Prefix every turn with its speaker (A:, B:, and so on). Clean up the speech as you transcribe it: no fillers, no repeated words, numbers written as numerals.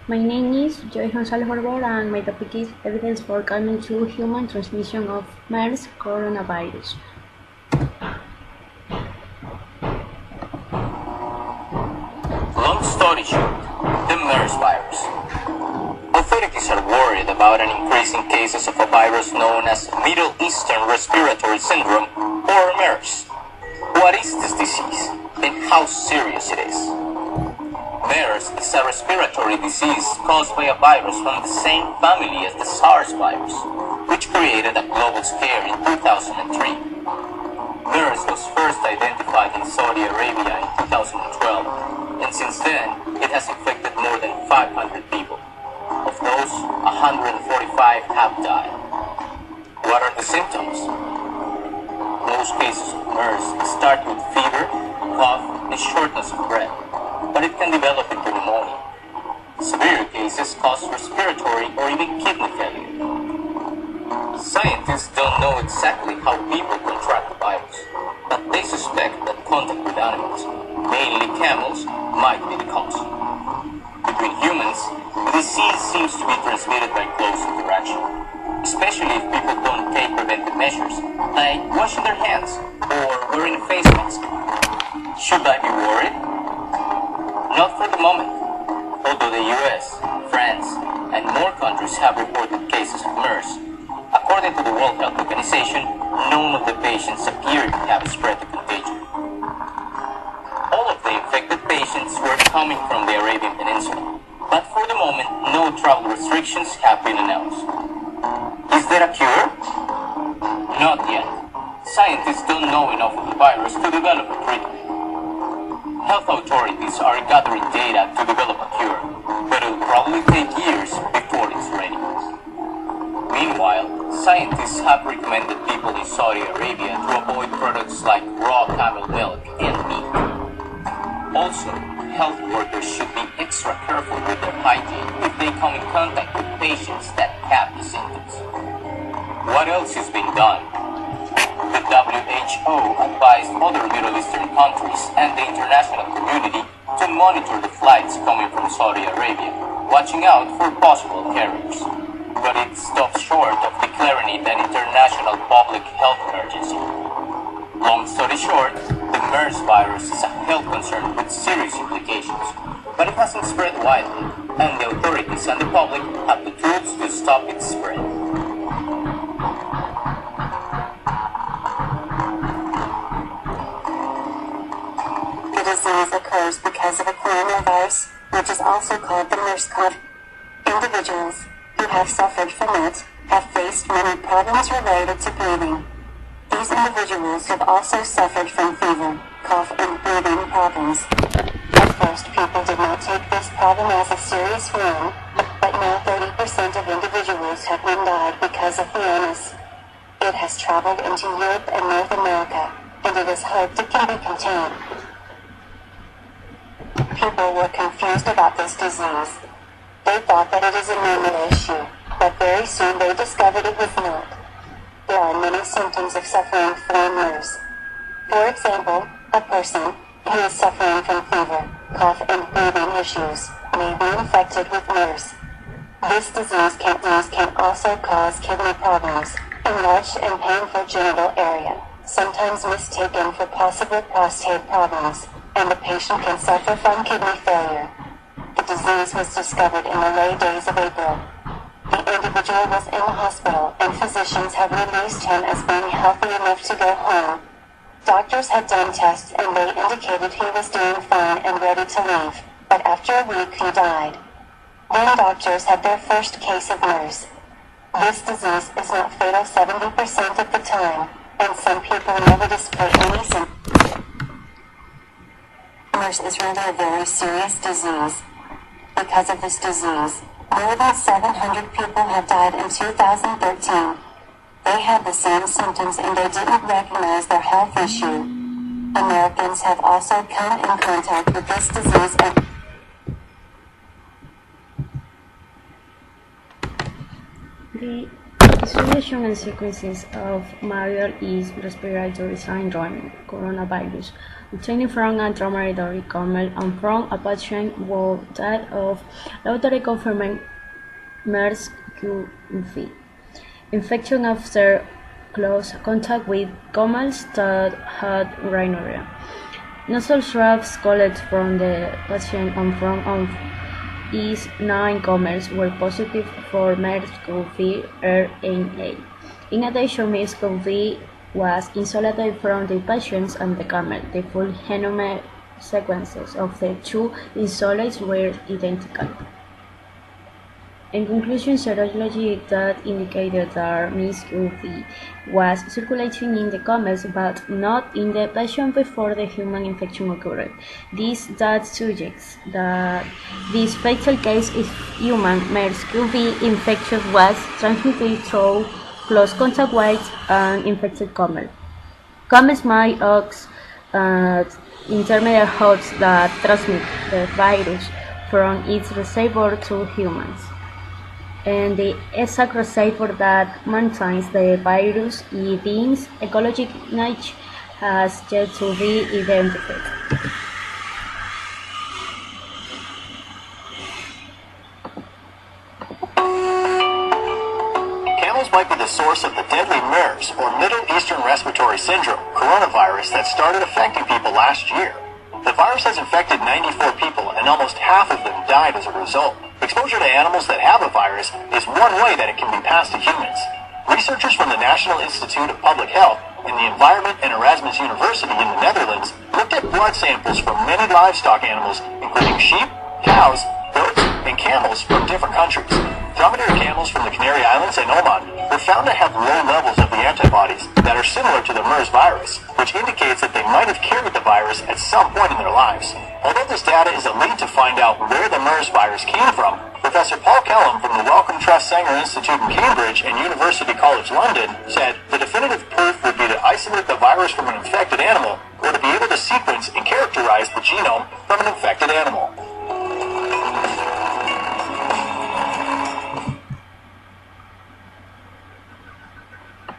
A: My name is Joy Gonzalez Borbor and my topic is evidence for camel to human transmission of MERS coronavirus.
B: Long story short, the MERS virus. Authorities are worried about an increase in cases of a virus known as Middle Eastern Respiratory Syndrome, or MERS. What is this disease, and how serious it is? MERS is a respiratory disease caused by a virus from the same family as the SARS virus, which created a global scare in 2003. MERS was first identified in Saudi Arabia in 2012, and since then, it has infected more than 500 people. Of those, 145 have died. What are the symptoms? Most cases of MERS start with fever, cough, and shortness of breath, but it can develop into pneumonia. Severe cases cause respiratory or even kidney failure. Scientists don't know exactly how people contract the virus, but they suspect that contact with animals, mainly camels, might be the cause. Between humans, the disease seems to be transmitted by close interaction, especially if people don't take preventive measures, like washing their hands or wearing a face mask. Should I be worried? Not for the moment. Although the US, France, and more countries have reported cases of MERS, according to the World Health Organization, none of the patients appear to have spread the contagion. All of the infected patients were coming from the Arabian Peninsula, but for the moment, no travel restrictions have been announced. Is there a cure? Not yet. Scientists don't know enough of the virus to develop a treatment. Health authorities are gathering data to develop a cure, but it will probably take years before it's ready. Meanwhile, scientists have recommended people in Saudi Arabia to avoid products like raw camel milk and meat. Also, health workers should be extra careful with their hygiene if they come in contact with patients that have the symptoms. What else is being done? The WHO advised other Middle Eastern countries and the international community to monitor the flights coming from Saudi Arabia, watching out for possible carriers. But it stops short of declaring it an international public health emergency. Long story short, the MERS virus is a health concern with serious implications, but it hasn't spread widely, and the authorities and the public have the tools to stop its spread.
C: The disease occurs because of a coronavirus, which is also called the MERS-CoV. Individuals who have suffered from it have faced many problems related to breathing. These individuals have also suffered from fever, cough, and breathing problems. At first, people did not take this problem as a serious one, but now 30% of individuals have died because of the illness. It has traveled into Europe and North America, and it is hoped it can be contained. People were confused about this disease. They thought that it is a normal issue, but very soon they discovered it was not. There are many symptoms of suffering from MERS. For example, a person who is suffering from fever, cough, and breathing issues may be infected with MERS. This disease can also cause kidney problems, enlarged and painful genital area, sometimes mistaken for possible prostate problems, and the patient can suffer from kidney failure. The disease was discovered in the late days of April. The individual was in the hospital, and physicians have released him as being healthy enough to go home. Doctors had done tests and they indicated he was doing fine and ready to leave, but after a week he died. Then doctors had their first case of MERS. This disease is not fatal 70% of the time, and some people never display any symptoms. MERS is really a very serious disease. Because of this disease, more than 700 people have died in 2013. They had the same symptoms and they didn't recognize their health issue. Americans have also come in contact with this disease and
A: The Distribution and sequences of malarial is respiratory syndrome coronavirus, obtained from a dromedary camel and from a patient who died of lottery confirmed MERS-CoV infection after close contact with camels that had rhinorrhea. Nasal swabs collected from the patient and from his 9 camels were positive for MERS-CoV RNA. In addition, MERS-CoV was isolated from the patients and the camel. The full genome sequences of the 2 isolates were identical. In conclusion, serology that indicated that MERS-CoV was circulating in the camels but not in the patient before the human infection occurred. This data suggests that this fatal case of human MERS-CoV infection was transmitted through close contact with an infected camel. Camels might act as intermediate hosts that transmit the virus from its receiver to humans, and the exact receiver that maintains the virus its ecologic niche has yet to be identified.
D: Camels might be the source of the deadly MERS, or Middle Eastern Respiratory Syndrome, coronavirus that started affecting people last year. The virus has infected 94 people, and almost half of them died as a result. Exposure to animals that have a virus is one way that it can be passed to humans. Researchers from the National Institute of Public Health and the Environment and Erasmus University in the Netherlands looked at blood samples from many livestock animals, including sheep, cows, goats, and camels from different countries. Dromedary camels from the Canary Islands and Oman were found to have low levels of the antibodies that are similar to the MERS virus, which indicates that they might have carried the virus at some point in their lives. Although this data is a lead to find out where the MERS virus came from, Professor Paul Kellum from the Wellcome Trust Sanger Institute in Cambridge and University College London said the definitive proof would be to isolate the virus from an infected animal or to be able to sequence and characterize the genome from an infected animal.